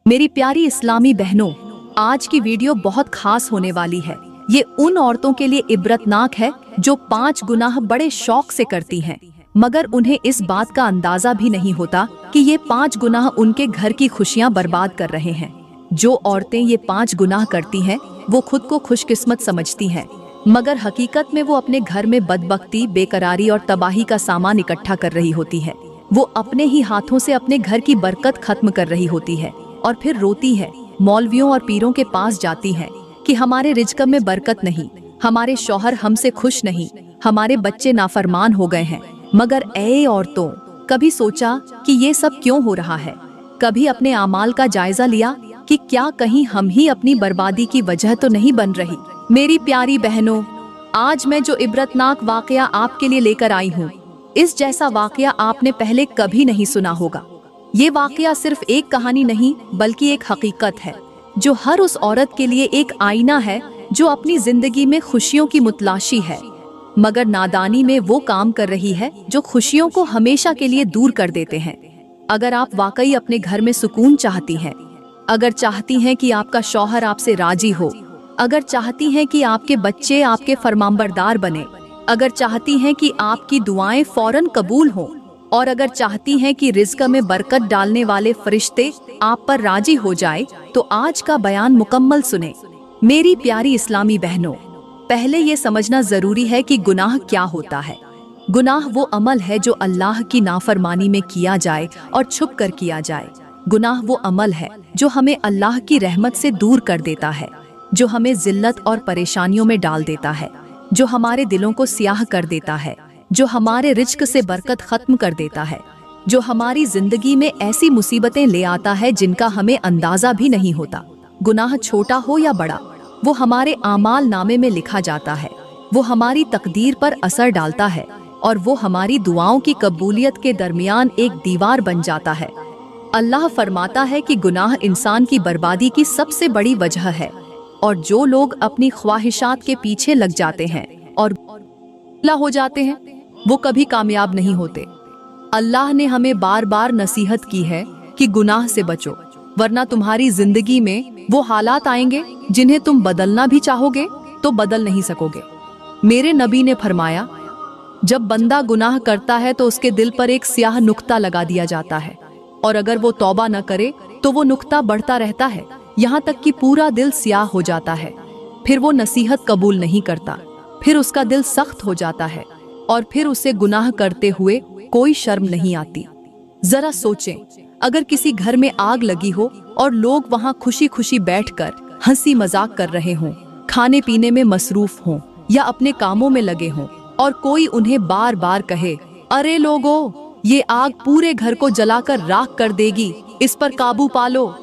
मेरी प्यारी इस्लामी बहनों, आज की वीडियो बहुत खास होने वाली है। ये उन औरतों के लिए इबरतनाक है जो 5 गुनाह बड़े शौक से करती हैं, मगर उन्हें इस बात का अंदाजा भी नहीं होता कि ये 5 गुनाह उनके घर की खुशियां बर्बाद कर रहे हैं। जो औरतें ये 5 गुनाह करती हैं, वो खुद को खुशकिस्मत समझती हैं, मगर हकीकत में वो अपने घर में बदबख्ती, बेकरारी और तबाही का सामान इकट्ठा कर रही होती है। वो अपने ही हाथों से अपने घर की बरकत खत्म कर रही होती है और फिर रोती है, मौलवियों और पीरों के पास जाती है कि हमारे रिज़्क़ में बरकत नहीं, हमारे शौहर हमसे खुश नहीं, हमारे बच्चे नाफरमान हो गए हैं। मगर ऐ औरतों, कभी सोचा कि ये सब क्यों हो रहा है? कभी अपने आमाल का जायजा लिया कि क्या कहीं हम ही अपनी बर्बादी की वजह तो नहीं बन रही? मेरी प्यारी बहनों, आज मैं जो इबरतनाक वाकया आपके लिए लेकर आई हूँ, इस जैसा वाकया आपने पहले कभी नहीं सुना होगा। ये वाकया सिर्फ एक कहानी नहीं बल्कि एक हकीकत है जो हर उस औरत के लिए एक आईना है जो अपनी जिंदगी में खुशियों की मुतलाशी है, मगर नादानी में वो काम कर रही है जो खुशियों को हमेशा के लिए दूर कर देते हैं। अगर आप वाकई अपने घर में सुकून चाहती हैं, अगर चाहती हैं कि आपका शौहर आपसे राजी हो, अगर चाहती हैं कि आपके बच्चे आपके फरमानबरदार बने, अगर चाहती हैं कि आपकी दुआएं फौरन कबूल हों, और अगर चाहती हैं कि रिज़्क़ में बरकत डालने वाले फरिश्ते आप पर राजी हो जाए, तो आज का बयान मुकम्मल सुने। मेरी प्यारी इस्लामी बहनों, पहले ये समझना जरूरी है कि गुनाह क्या होता है। गुनाह वो अमल है जो अल्लाह की नाफरमानी में किया जाए और छुप कर किया जाए। गुनाह वो अमल है जो हमें अल्लाह की रहमत से दूर कर देता है, जो हमें जिल्लत और परेशानियों में डाल देता है, जो हमारे दिलों को स्याह कर देता है, जो हमारे रिज़्क़ से बरकत खत्म कर देता है, जो हमारी जिंदगी में ऐसी मुसीबतें ले आता है जिनका हमें अंदाजा भी नहीं होता। गुनाह छोटा हो या बड़ा, वो हमारे आमाल नामे में लिखा जाता है, वो हमारी तकदीर पर असर डालता है और वो हमारी दुआओं की कबूलियत के दरमियान एक दीवार बन जाता है। अल्लाह फरमाता है कि गुनाह इंसान की बर्बादी की सबसे बड़ी वजह है, और जो लोग अपनी ख्वाहिशात के पीछे लग जाते हैं और हो जाते हैं, वो कभी कामयाब नहीं होते। अल्लाह ने हमें बार बार नसीहत की है कि गुनाह से बचो, वरना तुम्हारी जिंदगी में वो हालात आएंगे जिन्हें तुम बदलना भी चाहोगे तो बदल नहीं सकोगे। मेरे नबी ने फरमाया, जब बंदा गुनाह करता है तो उसके दिल पर एक स्याह नुक्ता लगा दिया जाता है, और अगर वो तौबा न करे तो वो नुक्ता बढ़ता रहता है, यहाँ तक कि पूरा दिल स्याह हो जाता है। फिर वो नसीहत कबूल नहीं करता, फिर उसका दिल सख्त हो जाता है, और फिर उसे गुनाह करते हुए कोई शर्म नहीं आती। जरा सोचें, अगर किसी घर में आग लगी हो और लोग वहां खुशी खुशी बैठकर हंसी मजाक कर रहे हों, खाने पीने में मसरूफ हों या अपने कामों में लगे हों, और कोई उन्हें बार बार कहे, अरे लोगों, ये आग पूरे घर को जलाकर राख कर देगी, इस पर काबू पालो।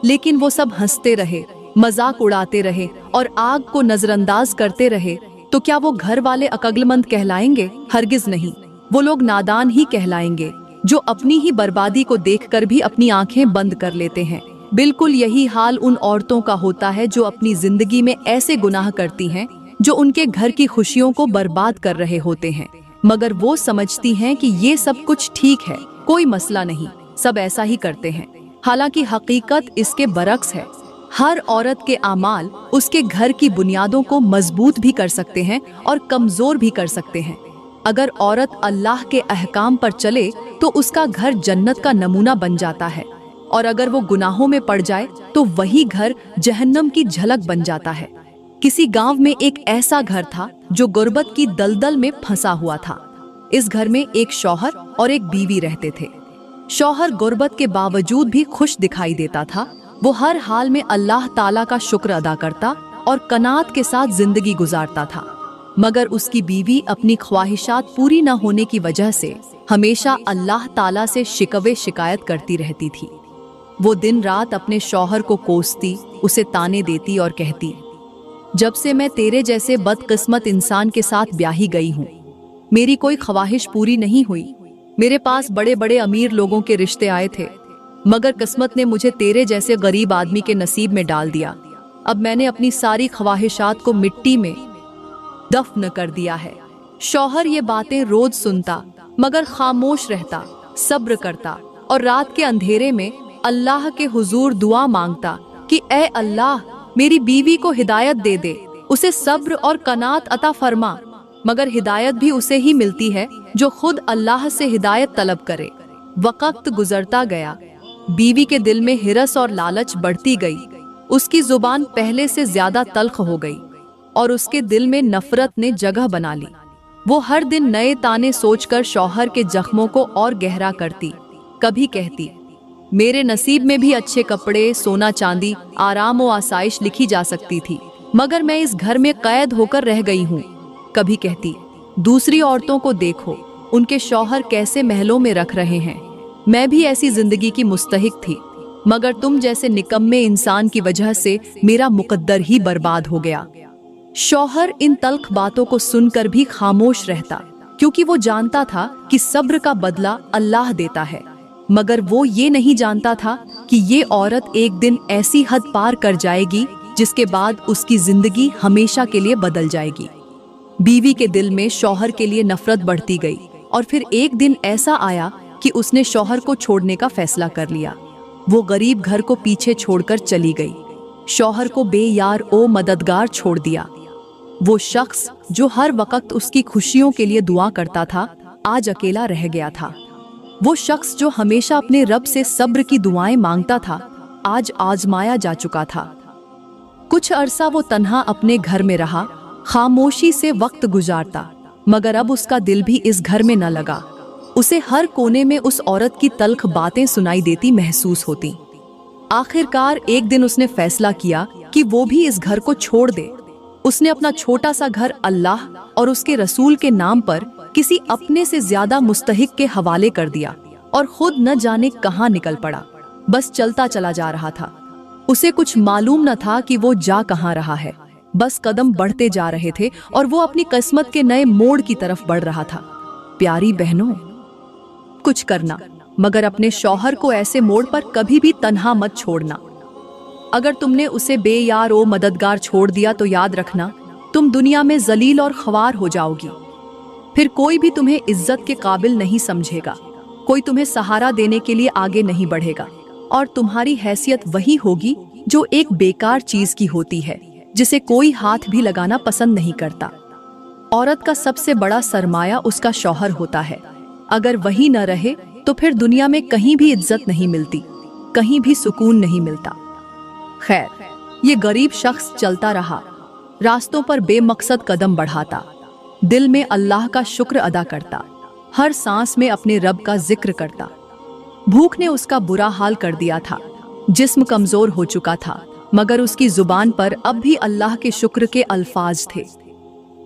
लेकिन वो सब हंसते रहे, मजाक उड़ाते रहे और आग को नजरअंदाज करते रहे, तो क्या वो घर वाले अक्लमंद कहलाएंगे? हरगिज नहीं। वो लोग नादान ही कहलाएंगे जो अपनी ही बर्बादी को देखकर भी अपनी आंखें बंद कर लेते हैं। बिल्कुल यही हाल उन औरतों का होता है जो अपनी जिंदगी में ऐसे गुनाह करती हैं जो उनके घर की खुशियों को बर्बाद कर रहे होते हैं, मगर वो समझती हैं कि ये सब कुछ ठीक है, कोई मसला नहीं, सब ऐसा ही करते हैं। हालांकि हकीकत इसके बरक्स है। हर औरत के आमाल उसके घर की बुनियादों को मजबूत भी कर सकते हैं और कमजोर भी कर सकते हैं। अगर औरत अल्लाह के अहकाम पर चले तो उसका घर जन्नत का नमूना बन जाता है, और अगर वो गुनाहों में पड़ जाए तो वही घर जहन्नम की झलक बन जाता है। किसी गांव में एक ऐसा घर था जो गुर्बत की दलदल में फंसा हुआ था। इस घर में एक शौहर और एक बीवी रहते थे। शौहर गुर्बत के बावजूद भी खुश दिखाई देता था। वो हर हाल में अल्लाह ताला का शुक्र अदा करता और कनात के साथ जिंदगी गुजारता था, मगर उसकी बीवी अपनी ख्वाहिशात पूरी न होने की वजह से हमेशा अल्लाह ताला से शिकवे शिकायत करती रहती थी। वो दिन रात अपने शौहर को कोसती, उसे ताने देती और कहती, जब से मैं तेरे जैसे बदकिस्मत इंसान के साथ ब्याही गई हूँ, मेरी कोई ख्वाहिश पूरी नहीं हुई। मेरे पास बड़े बड़े अमीर लोगों के रिश्ते आए थे, मगर किस्मत ने मुझे तेरे जैसे गरीब आदमी के नसीब में डाल दिया। अब मैंने अपनी सारी ख्वाहिशात को मिट्टी में दफन कर दिया है। शौहर ये बातें रोज सुनता, मगर खामोश रहता, सब्र करता और रात के अंधेरे में अल्लाह के हुजूर दुआ मांगता कि ऐ अल्लाह, मेरी बीवी को हिदायत दे दे, उसे सब्र और कनात अता फरमा। मगर हिदायत भी उसे ही मिलती है जो खुद अल्लाह से हिदायत तलब करे। वक्त गुजरता गया, बीवी के दिल में हिरस और लालच बढ़ती गई। उसकी जुबान पहले से ज्यादा तल्ख हो गई और उसके दिल में नफरत ने जगह बना ली। वो हर दिन नए ताने सोचकर शौहर के जख्मों को और गहरा करती। कभी कहती, मेरे नसीब में भी अच्छे कपड़े, सोना चांदी, आराम व आसाइश लिखी जा सकती थी, मगर मैं इस घर में कैद होकर रह गई हूँ। कभी कहती, दूसरी औरतों को देखो, उनके शौहर कैसे महलों में रख रहे हैं, मैं भी ऐसी जिंदगी की मुस्तहिक थी, मगर तुम जैसे निकम्मे इंसान की वजह से मेरा मुकद्दर ही बर्बाद हो गया। शौहर इन तल्ख बातों को सुनकर भी खामोश रहता, क्योंकि वो जानता था कि सब्र का बदला अल्लाह देता है। मगर वो ये नहीं जानता था कि ये औरत एक दिन ऐसी हद पार कर जाएगी जिसके बाद उसकी जिंदगी हमेशा के लिए बदल जाएगी। बीवी के दिल में शौहर के लिए नफरत बढ़ती गई और फिर एक दिन ऐसा आया कि उसने शौहर को छोड़ने का फैसला कर लिया। वो गरीब घर को पीछे छोड़कर चली गई, शौहर को बेयार ओ मददगार छोड़ दिया। वो शख्स जो हर वक्त उसकी खुशियों के लिए दुआ करता था, आज अकेला रह गया था। वो शख्स जो हमेशा अपने रब से सब्र की दुआएं मांगता था, आज आजमाया जा चुका था। कुछ अरसा वो तन्हा अपने घर में रहा, खामोशी से वक्त गुजारता, मगर अब उसका दिल भी इस घर में न लगा। उसे हर कोने में उस औरत की तल्ख बातें सुनाई देती महसूस होती। आखिरकार एक दिन उसने फैसला किया कि वो भी इस घर को छोड़ दे। उसने अपना छोटा सा घर अल्लाह और उसके रसूल के नाम पर किसी अपने से ज्यादा मुस्तहिक के हवाले कर दिया और खुद न जाने कहां निकल पड़ा। बस चलता चला जा रहा था। उसे कुछ मालूम न था कि वो जा कहां रहा है। बस कदम बढ़ते जा रहे थे और वो अपनी किस्मत के नए मोड़ की तरफ बढ़ रहा था। प्यारी बहनों, कुछ करना, मगर अपने शौहर को ऐसे मोड़ पर कभी भी तन्हा मत छोड़ना। अगर तुमने उसे बेयार ओ मददगार छोड़ दिया तो याद रखना, तुम दुनिया में जलील और ख्वार हो जाओगी। फिर कोई भी तुम्हें इज्जत के काबिल नहीं समझेगा, कोई तुम्हें सहारा देने के लिए आगे नहीं बढ़ेगा और तुम्हारी हैसियत वही होगी जो एक बेकार चीज की होती है, जिसे कोई हाथ भी लगाना पसंद नहीं करता। औरत का सबसे बड़ा सरमाया उसका शौहर होता है। अगर वही न रहे तो फिर दुनिया में कहीं भी इज्जत नहीं मिलती, कहीं भी सुकून नहीं मिलता। खैर, ये गरीब शख्स चलता रहा, रास्तों पर बेमकसद कदम बढ़ाता, दिल में अल्लाह का शुक्र अदा करता, हर सांस में अपने रब का जिक्र करता। भूख ने उसका बुरा हाल कर दिया था, जिस्म कमजोर हो चुका था, मगर उसकी जुबान पर अब भी अल्लाह के शुक्र के अल्फाज थे।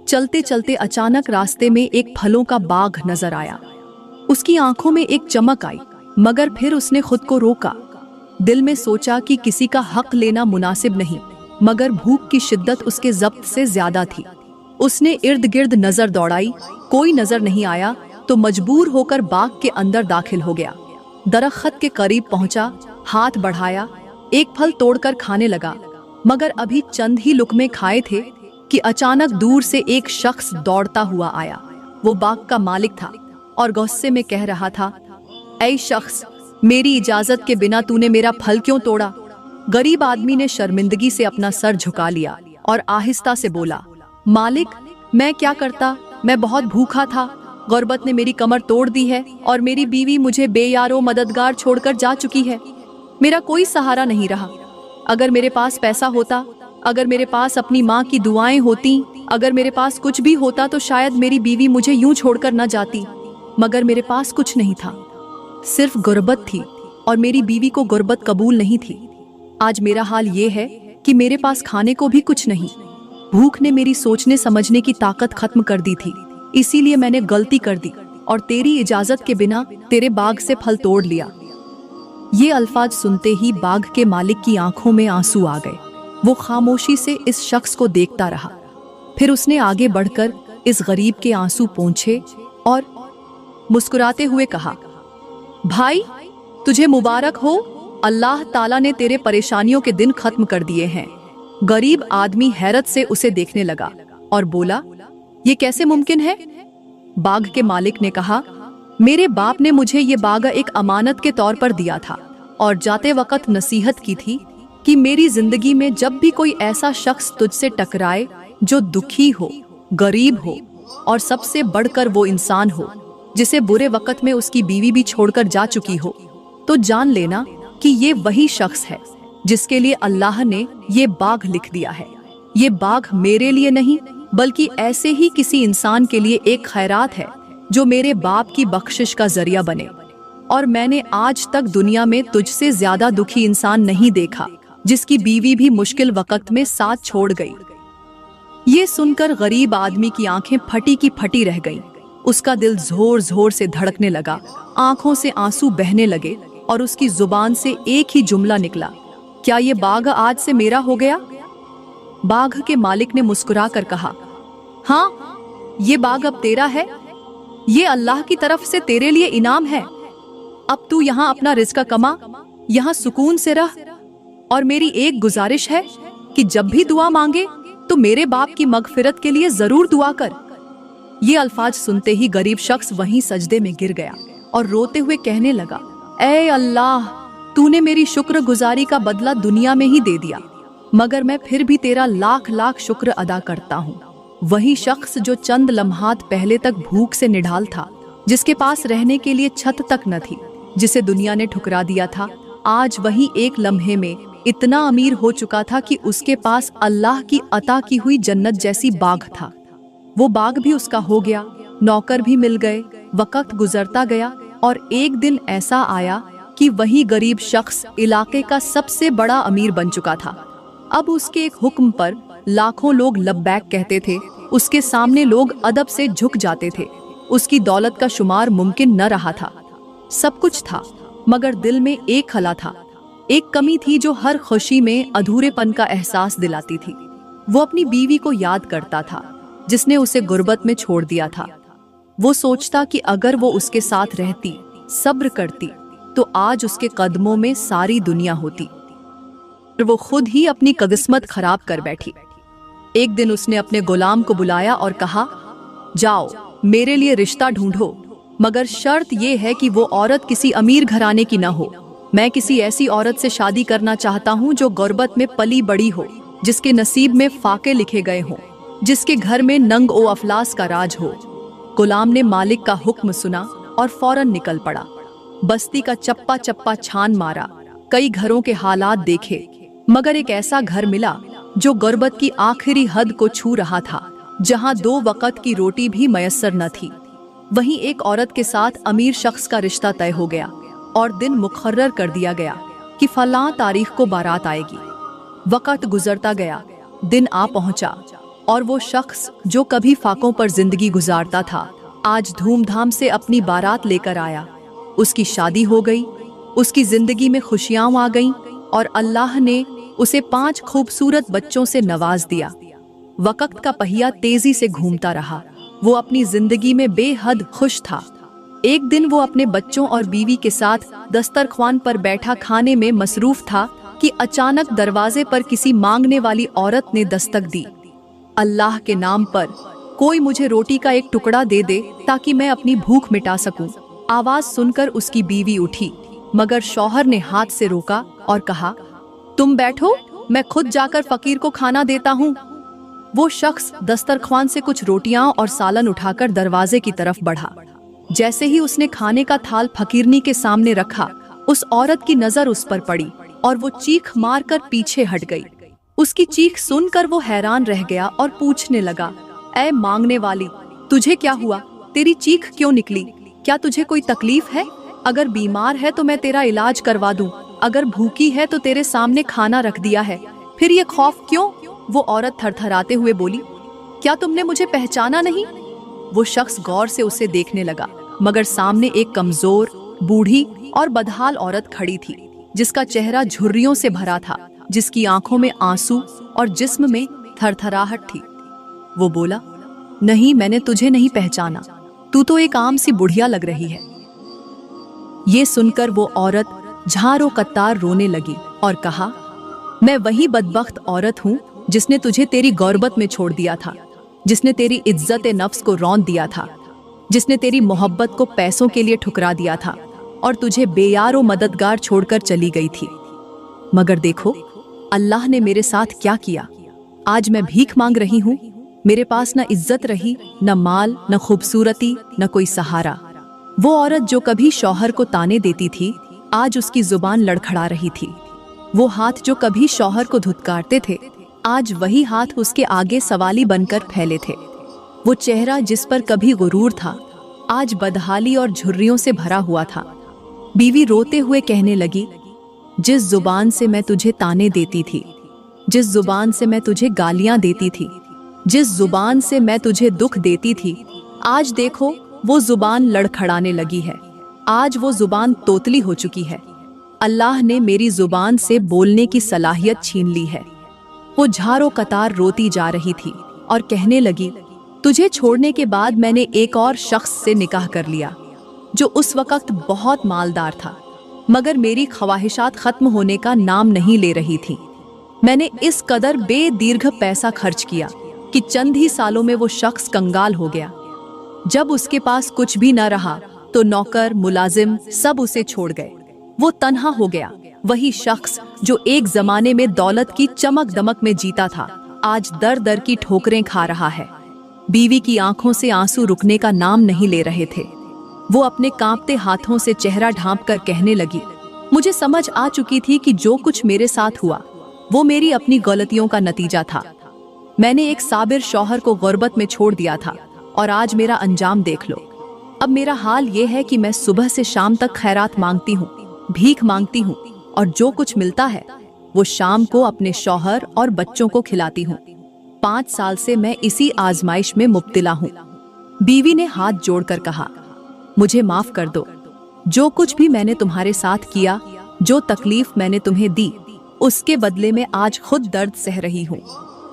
चलते चलते अचानक रास्ते में एक फलों का बाग नजर आया। उसकी आंखों में एक चमक आई, मगर फिर उसने खुद को रोका। दिल में सोचा कि किसी का हक लेना मुनासिब नहीं, मगर भूख की शिद्दत उसके ज़ब्त से ज्यादा थी। उसने इर्द गिर्द नजर दौड़ाई, कोई नजर नहीं आया तो मजबूर होकर बाग के अंदर दाखिल हो गया। दरख्त के करीब पहुंचा, हाथ बढ़ाया, एक फल तोड़कर खाने लगा, मगर अभी चंद ही लुकमे खाए थे कि अचानक दूर से एक शख्स दौड़ता हुआ आया। वो बाग का मालिक था और गुस्से में कह रहा था, ऐ शख्स, मेरी इजाजत के बिना तूने मेरा फल क्यों तोड़ा? गरीब आदमी ने शर्मिंदगी से अपना सर झुका लिया और आहिस्ता से बोला, मालिक, मैं क्या करता, मैं बहुत भूखा था। गुर्बत ने मेरी कमर तोड़ दी है और मेरी बीवी मुझे बेयारो मददगार छोड़कर जा चुकी है। मेरा कोई सहारा नहीं रहा। अगर मेरे पास पैसा होता, अगर मेरे पास अपनी माँ की दुआएं होती, अगर मेरे पास कुछ भी होता तो शायद मेरी बीवी मुझे यूं छोड़कर न जाती, मगर मेरे पास कुछ नहीं था, सिर्फ गुर्बत थी और मेरी बीवी को गुर्बत कबूल नहीं थी। आज मेरा हाल ये है कि मेरे पास खाने को भी कुछ नहीं। भूख ने मेरी सोचने समझने की ताकत खत्म कर दी थी, इसीलिए मैंने गलती कर दी और तेरी इजाजत के बिना तेरे बाग से फल तोड़ लिया। ये अल्फाज सुनते ही बाग के मालिक की आंखों में आंसू आ गए। वो खामोशी से इस शख्स को देखता रहा। फिर उसने आगे बढ़कर इस गरीब के आंसू पोंछे और मुस्कुराते हुए कहा, भाई, तुझे मुबारक हो, अल्लाह ताला ने तेरे परेशानियों के दिन खत्म कर दिए हैं। गरीब आदमी हैरत से उसे देखने लगा और बोला, ये कैसे मुमकिन है? बाग के मालिक ने कहा, मेरे बाप ने मुझे ये बाग एक अमानत के तौर पर दिया था और जाते वक्त नसीहत की थी कि मेरी जिंदगी में जब भी कोई ऐसा शख्स तुझसे टकराए जो दुखी हो, गरीब हो और सबसे बढ़कर वो इंसान हो जिसे बुरे वक्त में उसकी बीवी भी छोड़कर जा चुकी हो, तो जान लेना कि ये वही शख्स है जिसके लिए अल्लाह ने ये बाग लिख दिया है। ये बाग मेरे लिए नहीं बल्कि ऐसे ही किसी इंसान के लिए एक खैरात है जो मेरे बाप की बख्शिश का जरिया बने। और मैंने आज तक दुनिया में तुझसे ज्यादा दुखी इंसान नहीं देखा जिसकी बीवी भी मुश्किल वक्त में साथ छोड़ गई। ये सुनकर गरीब आदमी की आंखें फटी की फटी रह गईं। उसका दिल जोर जोर से धड़कने लगा, आंखों से आंसू बहने लगे और उसकी जुबान से एक ही जुमला निकला, क्या ये बाग आज से मेरा हो गया? बाघ के मालिक ने मुस्कुरा कर कहा, हाँ, ये बाग अब तेरा है। ये अल्लाह की तरफ से तेरे लिए इनाम है। अब तू यहाँ अपना रिज़्क कमा, यहाँ सुकून से रह। और मेरी एक गुजारिश है कि जब भी दुआ मांगे तो मेरे बाप की मगफिरत के लिए जरूर दुआ कर। ये अल्फाज सुनते ही गरीब शख्स वहीं सजदे में गिर गया और रोते हुए कहने लगा, ऐ अल्लाह, तूने मेरी शुक्रगुजारी का बदला दुनिया में ही दे दिया, मगर मैं फिर भी तेरा लाख लाख शुक्र अदा करता हूँ। वही शख्स जो चंद लम्हात पहले तक भूख से निढाल था, जिसके पास रहने के लिए छत तक न थी, जिसे दुनिया ने ठुकरा दिया था, आज वही एक लम्हे में इतना अमीर हो चुका था कि उसके पास अल्लाह की अता की हुई जन्नत जैसी बाग था। वो बाग भी उसका हो गया, नौकर भी मिल गए। वक्त गुजरता गया और एक दिन ऐसा आया कि वही गरीब शख्स इलाके का सबसे बड़ा अमीर बन चुका था। अब उसके एक हुक्म पर लाखों लोग लब्बैक कहते थे, उसके सामने लोग अदब से झुक जाते थे। उसकी दौलत का शुमार मुमकिन न रहा था। सब कुछ था मगर दिल में एक खला था, एक कमी थी जो हर खुशी में अधूरेपन का एहसास दिलाती थी। वो अपनी बीवी को याद करता था जिसने उसे गुर्बत में छोड़ दिया था। वो सोचता कि अगर वो उसके साथ रहती, सब्र करती, तो आज उसके कदमों में सारी दुनिया होती। वो खुद ही अपनी किस्मत खराब कर बैठी। एक दिन उसने अपने गुलाम को बुलाया और कहा, जाओ मेरे लिए रिश्ता ढूंढो, मगर शर्त यह है कि वो औरत किसी अमीर घराने की न हो। मैं किसी ऐसी औरत से शादी करना चाहता हूँ जो गुर्बत में पली बड़ी हो, जिसके नसीब में फाके लिखे गए हों, जिसके घर में नंग ओ अफलास का राज हो। गुलाम ने मालिक का हुक्म सुना और फौरन निकल पड़ा। बस्ती का चप्पा चप्पा छान मारा, कई घरों के हालात देखे, मगर एक ऐसा घर मिला जो गुर्बत की आखिरी हद को छू रहा था, जहां 2 वक्त की रोटी भी मयस्सर न थी। वहीं एक औरत के साथ अमीर शख्स का रिश्ता तय हो गया और दिन मुकर्रर कर दिया गया कि फलां तारीख को बारात आएगी। वक्त गुजरता गया, दिन आ पहुंचा और वो शख्स जो कभी फाकों पर जिंदगी गुजारता था, आज धूमधाम से अपनी बारात लेकर आया। उसकी शादी हो गई, उसकी जिंदगी में खुशियां आ गईं और अल्लाह ने उसे 5 खूबसूरत बच्चों से नवाज दिया। वक्त का पहिया तेजी से घूमता रहा। वो अपनी जिंदगी में बेहद खुश था। एक दिन वो अपने बच्चों और बीवी के साथ दस्तरख्वान पर बैठा खाने में मसरूफ था कि अचानक दरवाजे पर किसी मांगने वाली औरत ने दस्तक दी। अल्लाह के नाम पर कोई मुझे रोटी का एक टुकड़ा दे दे ताकि मैं अपनी भूख मिटा सकूं। आवाज सुनकर उसकी बीवी उठी, मगर शौहर ने हाथ से रोका और कहा, तुम बैठो, मैं खुद जाकर फकीर को खाना देता हूँ। वो शख्स दस्तरख्वान से कुछ रोटियां और सालन उठाकर दरवाजे की तरफ बढ़ा। जैसे ही उसने खाने का थाल फकीरनी के सामने रखा, उस औरत की नजर उस पर पड़ी और वो चीख मारकर पीछे हट गई। उसकी चीख सुनकर वो हैरान रह गया और पूछने लगा, ऐ मांगने वाली, तुझे क्या हुआ? तेरी चीख क्यों निकली? क्या तुझे कोई तकलीफ है? अगर बीमार है तो मैं तेरा इलाज करवा दूं, अगर भूखी है तो तेरे सामने खाना रख दिया है, फिर ये खौफ क्यों? वो औरत थरथराते हुए बोली, क्या तुमने मुझे पहचाना नहीं? वो शख्स गौर से उसे देखने लगा, मगर सामने एक कमजोर, बूढ़ी और बदहाल औरत खड़ी थी, जिसका चेहरा झुर्रियों से भरा था, जिसकी आंखों में आंसू और जिस्म में थरथराहट थी। वो बोला, नहीं, मैंने तुझे नहीं पहचाना, तू तो एक आम सी बुढ़िया लग रही है। ये सुनकर वो औरत झारो कत्तार रोने लगी और कहा, मैं वही बदबख्त औरत हूँ जिसने तुझे तेरी गौरबत में छोड़ दिया था, जिसने तेरी इज्जत नफ्स को रौंद दिया था, जिसने तेरी मोहब्बत को पैसों के लिए ठुकरा दिया था। और तुझे बेयारो मददगार छोड़कर चली गई थी। मगर देखो अल्लाह ने मेरे साथ क्या किया। आज मैं भीख मांग रही हूँ। मेरे पास न इज्जत रही, न माल, न खूबसूरती, न कोई सहारा। वो औरत जो कभी शौहर को ताने देती थी, आज उसकी जुबान लड़खड़ा रही थी। वो हाथ जो कभी शौहर को धुतकारते थे, आज वही हाथ उसके आगे सवाली बनकर फैले थे। वो चेहरा जिस पर कभी गुरूर था, आज बदहाली और झुर्रियों से भरा हुआ था। बीवी रोते हुए कहने लगी, जिस जुबान से मैं तुझे ताने देती थी, जिस जुबान से मैं तुझे गालियां देती थी, जिस जुबान से मैं तुझे दुख देती थी, आज देखो वो जुबान लड़खड़ाने लगी है। आज वो जुबान तोतली हो चुकी है। अल्लाह ने मेरी जुबान से बोलने की सलाहियत छीन ली है। वो झारो कतार रोती जा रही थी और कहने लगी, तुझे छोड़ने के बाद मैंने एक और शख्स से निकाह कर लिया, जो उस वक्त बहुत मालदार था, मगर मेरी ख्वाहिशात खत्म होने का नाम नहीं ले रही थी। मैंने इस कदर बेदीर्घ पैसा खर्च किया कि चंद ही सालों में वो शख्स कंगाल हो गया। जब उसके पास कुछ भी न रहा तो नौकर मुलाजिम सब उसे छोड़ गए। वो तन्हा हो गया। वही शख्स जो एक जमाने में दौलत की चमक दमक में जीता था, आज दर दर की ठोकरें खा रहा है। बीवी की आंखों से आंसू रुकने का नाम नहीं ले रहे थे। वो अपने कांपते हाथों से चेहरा ढांप कर कहने लगी, मुझे समझ आ चुकी थी कि जो कुछ मेरे साथ हुआ वो मेरी अपनी गलतियों का नतीजा था। मैंने एक साबिर शौहर को गुर्बत में छोड़ दिया था और आज मेरा अंजाम देख लो। अब मेरा हाल ये है कि मैं सुबह से शाम तक खैरात मांगती हूँ, भीख मांगती हूँ, और जो कुछ मिलता है वो शाम को अपने शौहर और बच्चों को खिलाती हूँ। 5 साल से मैं इसी आजमाइश में मुब्तला हूँ। बीवी ने हाथ जोड़कर कहा, मुझे माफ कर दो। जो कुछ भी मैंने तुम्हारे साथ किया, जो तकलीफ मैंने तुम्हें दी, उसके बदले में आज खुद दर्द सह रही हूँ।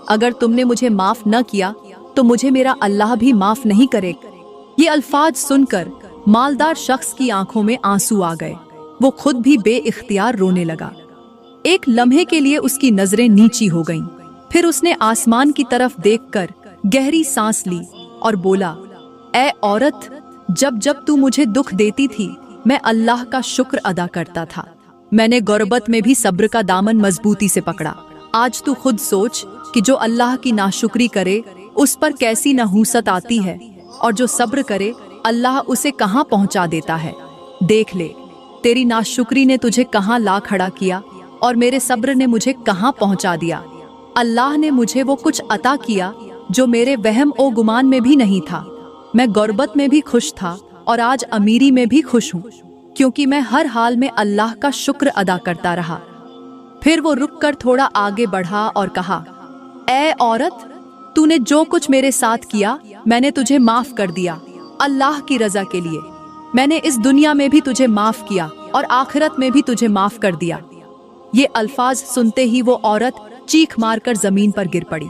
अगर तुमने मुझे माफ न किया तो मुझे मेरा अल्लाह भी माफ नहीं करेगा। ये अल्फाज सुनकर मालदार शख्स की आंखों में आंसू आ गए। वो खुद भी बेइख्तियार रोने लगा। एक लम्हे के लिए उसकी नजरें नीची हो गईं। फिर उसने आसमान की तरफ देखकर गहरी सांस ली और बोला, ऐ औरत, जब जब तू मुझे दुख देती थी मैं अल्लाह का शुक्र अदा करता था। मैंने गुर्बत में भी सब्र का दामन मजबूती से पकड़ा। आज तू खुद सोच कि जो अल्लाह की नाशुक्री करे उस पर कैसी नहूसत आती है, और जो सब्र करे अल्लाह उसे कहाँ पहुँचा देता है। देख ले, तेरी नाशुक्री ने तुझे कहाँ ला खड़ा किया और मेरे सब्र ने मुझे कहाँ पहुँचा दिया। अल्लाह ने मुझे वो कुछ अता किया जो मेरे वहम ओ गुमान में भी नहीं था। मैं गुर्बत में भी खुश था और आज अमीरी में भी खुश हूँ, क्योंकि मैं हर हाल में अल्लाह का शुक्र अदा करता रहा। फिर वो रुककर थोड़ा आगे बढ़ा और कहा, ऐ औरत, तूने जो कुछ मेरे साथ किया मैंने तुझे माफ कर दिया। अल्लाह की रजा के लिए मैंने इस दुनिया में भी तुझे माफ किया और आखिरत में भी तुझे माफ कर दिया। ये अल्फाज सुनते ही वो औरत चीख मारकर जमीन पर गिर पड़ी।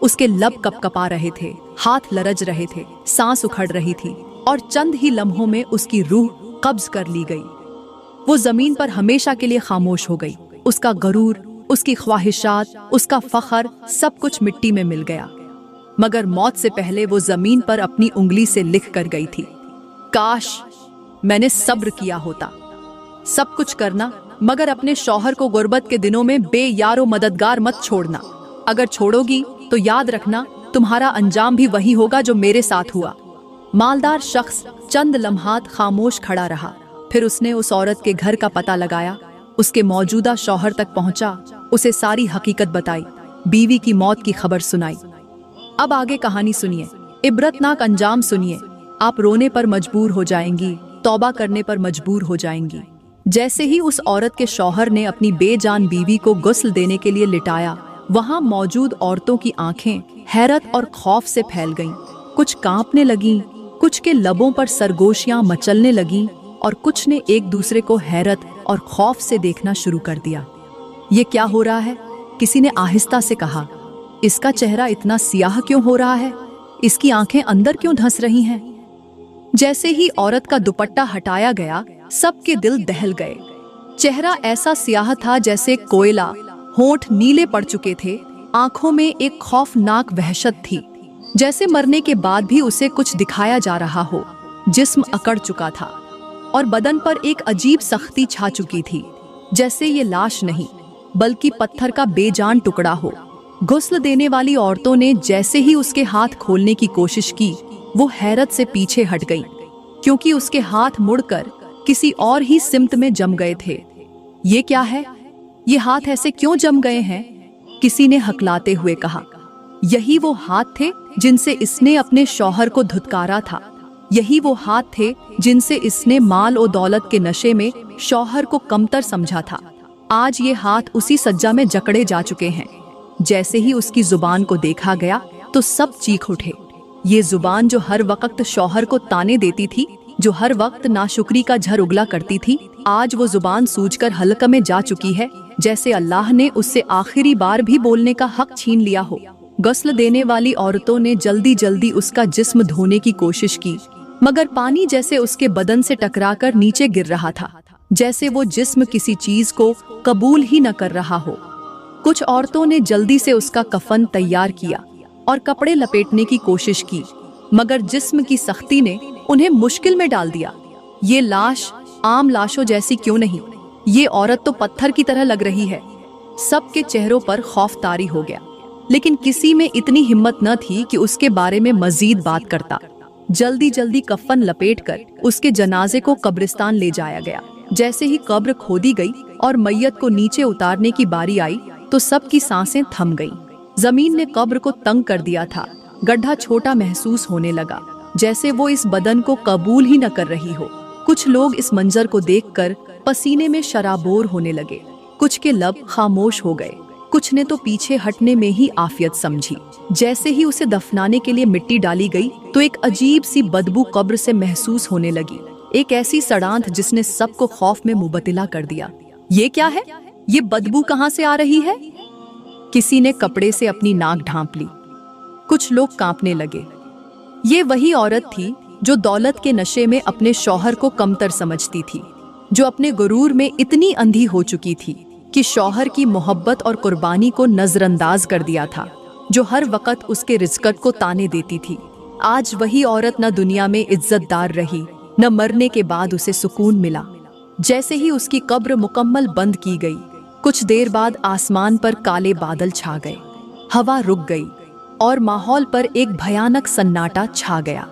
उसके लब कपकपा रहे थे, हाथ लरज रहे थे, सांस उखड़ रही थी और चंद ही लम्हों में उसकी रूह कब्ज कर ली गई। वो जमीन पर हमेशा के लिए खामोश हो गई। उसका गरूर, उसकी ख्वाहिशात, उसका फख्र सब कुछ मिट्टी में मिल गया। मगर मौत से पहले वो जमीन पर अपनी उंगली से लिख कर गई थी, काश मैंने सब्र किया होता। सब कुछ करना, मगर अपने शौहर को गुर्बत के दिनों में बेयारो मददगार मत छोड़ना। अगर छोड़ोगी तो याद रखना तुम्हारा अंजाम भी वही होगा जो मेरे साथ हुआ। मालदार शख्स चंद लम्हात खामोश खड़ा रहा। फिर उसने उस औरत के घर का पता लगाया, उसके मौजूदा शौहर तक पहुंचा, उसे सारी हकीकत बताई, बीवी की मौत की खबर सुनाई। अब आगे कहानी सुनिए, इबरतनाक अंजाम सुनिए। आप रोने पर मजबूर हो जाएंगी, तौबा करने पर मजबूर हो जाएंगी। जैसे ही उस औरत के शौहर ने अपनी बेजान बीवी को गुस्ल देने के लिए लिटाया, वहां मौजूद औरतों की आंखें हैरत और खौफ से फैल गईं। कुछ कांपने लगीं, कुछ के लबों पर सरगोशियां मचलने लगीं और कुछ ने एक दूसरे को हैरत और खौफ से देखना शुरू कर दिया। ये क्या हो रहा है? किसी ने आहिस्ता से कहा, इसका चेहरा इतना सियाह क्यों हो रहा है? इसकी आंखें अंदर क्यों धंस रही हैं? जैसे ही औरत का दुपट्टा हटाया गया, सबके दिल दहल गए। चेहरा ऐसा सियाह था जैसे कोयला, होंठ नीले पड़ चुके थे, आंखों में एक खौफनाक वहशत थी, जैसे मरने के बाद भी उसे कुछ दिखाया जा रहा हो। जिस्म अकड़ चुका था, और बदन पर एक अजीब सख्ती छा चुकी थी, जैसे ये लाश नहीं बल्कि पत्थर का बेजान टुकड़ा हो। गुस्ल देने वाली औरतों ने जैसे ही उसके हाथ खोलने की कोशिश की, वो हैरत से पीछे हट गईं, क्योंकि उसके हाथ मुड़कर किसी और ही सिमत में जम गए थे। ये क्या है? ये हाथ ऐसे क्यों जम गए हैं? किसी ने हकलाते हुए कहा। यही वो हाथ थे जिनसे इसने अपने शौहर को धुतकारा था। यही वो हाथ थे जिनसे इसने माल और दौलत के नशे में शौहर को कमतर समझा था। आज ये हाथ उसी सज्जा में जकड़े जा चुके हैं। जैसे ही उसकी जुबान को देखा गया तो सब चीख उठे। ये जुबान जो हर वक्त शौहर को ताने देती थी, जो हर वक्त नाशुक्री का झर उगला करती थी, आज वो जुबान सूजकर हलक में जा चुकी है, जैसे अल्लाह ने उससे आखिरी बार भी बोलने का हक छीन लिया हो। गुस्ल देने वाली औरतों ने जल्दी जल्दी उसका जिस्म धोने की कोशिश की, मगर पानी जैसे उसके बदन से टकराकर नीचे गिर रहा था, जैसे वो जिस्म किसी चीज को कबूल ही न कर रहा हो। कुछ औरतों ने जल्दी से उसका कफन तैयार किया और कपड़े लपेटने की कोशिश की, मगर जिस्म की सख्ती ने उन्हें मुश्किल में डाल दिया। ये लाश आम लाशों जैसी क्यों नहीं, ये औरत तो पत्थर की तरह लग रही है। सबके चेहरों पर खौफ तारी हो गया, लेकिन किसी में इतनी हिम्मत न थी कि उसके बारे में मजीद बात करता। जल्दी जल्दी कफन लपेटकर उसके जनाजे को कब्रिस्तान ले जाया गया। जैसे ही कब्र खोदी गई और मैयत को नीचे उतारने की बारी आई तो सबकी सांसें थम गईं। जमीन ने कब्र को तंग कर दिया था। गड्ढा छोटा महसूस होने लगा, जैसे वो इस बदन को कबूल ही न कर रही हो। कुछ लोग इस मंजर को देखकर पसीने में शराबोर होने लगे। कुछ के लब खामोश हो गए, कुछ ने तो पीछे हटने में ही आफियत समझी। जैसे ही उसे दफनाने के लिए मिट्टी डाली गई तो एक अजीब सी बदबू कब्र से महसूस होने लगी, एक ऐसी सड़ांध जिसने सबको खौफ में मुबतला कर दिया। ये क्या है? ये बदबू कहाँ से आ रही है? किसी ने कपड़े से अपनी नाक ढांप ली। कुछ लोग कांपने लगे। ये वही औरत थी जो दौलत के नशे में अपने शौहर को कमतर समझती थी, जो अपने गुरूर में इतनी अंधी हो चुकी थी कि शौहर की मोहब्बत और कुर्बानी को नजरअंदाज कर दिया था, जो हर वक्त उसके रिज़्क़त को ताने देती थी। आज वही औरत न दुनिया में इज्जतदार रही, न मरने के बाद उसे सुकून मिला। जैसे ही उसकी कब्र मुकम्मल बंद की गई, कुछ देर बाद आसमान पर काले बादल छा गए, हवा रुक गई और माहौल पर एक भयानक सन्नाटा छा गया।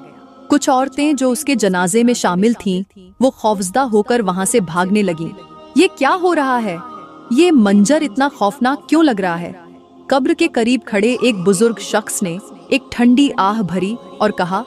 कुछ औरतें जो उसके जनाजे में शामिल थीं, वो खौफजदा होकर वहां से भागने लगीं। ये क्या हो रहा है? ये मंजर इतना खौफनाक क्यों लग रहा है? कब्र के करीब खड़े एक बुजुर्ग शख्स ने एक ठंडी आह भरी और कहा,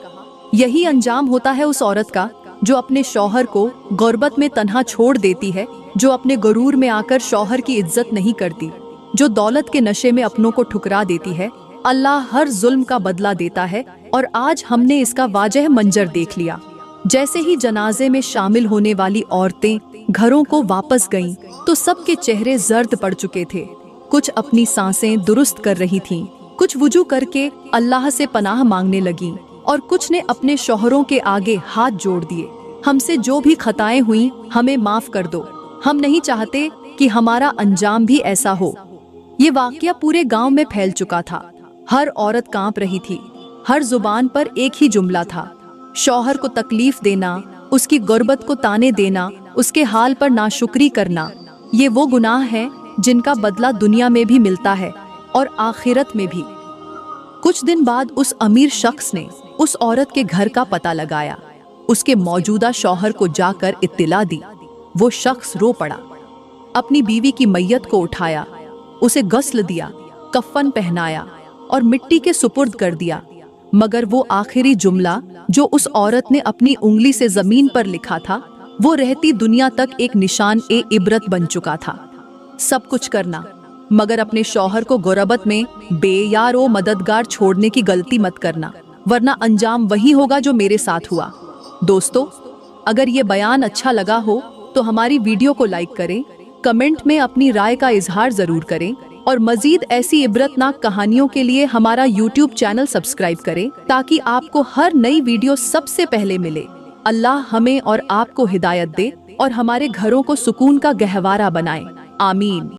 यही अंजाम होता है उस औरत का जो अपने शौहर को गुर्बत में तन्हा छोड़ देती है, जो अपने गुरूर में आकर शौहर की इज्जत नहीं करती, जो दौलत के नशे में अपनों को ठुकरा देती है। अल्लाह हर जुल्म का बदला देता है और आज हमने इसका वाजह मंजर देख लिया। जैसे ही जनाजे में शामिल होने वाली औरतें घरों को वापस गईं, तो सबके चेहरे जर्द पड़ चुके थे। कुछ अपनी सांसें दुरुस्त कर रही थीं, कुछ वुजू करके अल्लाह से पनाह मांगने लगीं और कुछ ने अपने शौहरों के आगे हाथ जोड़ दिए। हमसे जो भी खताएं हुई हमें माफ कर दो, हम नहीं चाहते कि हमारा अंजाम भी ऐसा हो। ये वाकया पूरे गांव में फैल चुका था। हर औरत कांप रही थी, हर जुबान पर एक ही जुमला था, शौहर को तकलीफ देना, उसकी गुर्बत को ताने देना, उसके हाल पर नाशुक्री करना, ये वो गुनाह हैं जिनका बदला दुनिया में भी मिलता है और आखिरत में भी। कुछ दिन बाद उस अमीर शख्स ने उस औरत के घर का पता लगाया, उसके मौजूदा शौहर को जाकर इत्तिला दी। वो शख्स रो पड़ा, अपनी बीवी की मैयत को उठाया, उसे गस्ल दिया, कफन पहनाया और मिट्टी के सुपुर्द कर दिया। मगर वो आखिरी जुमला जो उस औरत ने अपनी उंगली से जमीन पर लिखा था, वो रहती दुनिया तक एक निशान ए इबरत बन चुका था। सब कुछ करना, मगर अपने शौहर को गुरबत में बेयार व मददगार छोड़ने की गलती मत करना, वरना अंजाम वही होगा जो मेरे साथ हुआ। दोस्तों, अगर ये बयान अच्छा लगा हो तो हमारी वीडियो को लाइक करें, कमेंट में अपनी राय का इजहार जरूर करें और मजीद ऐसी इबरतनाक कहानियों के लिए हमारा YouTube चैनल सब्सक्राइब करें, ताकि आपको हर नई वीडियो सबसे पहले मिले। अल्लाह हमें और आपको हिदायत दे और हमारे घरों को सुकून का गहवारा बनाए। आमीन।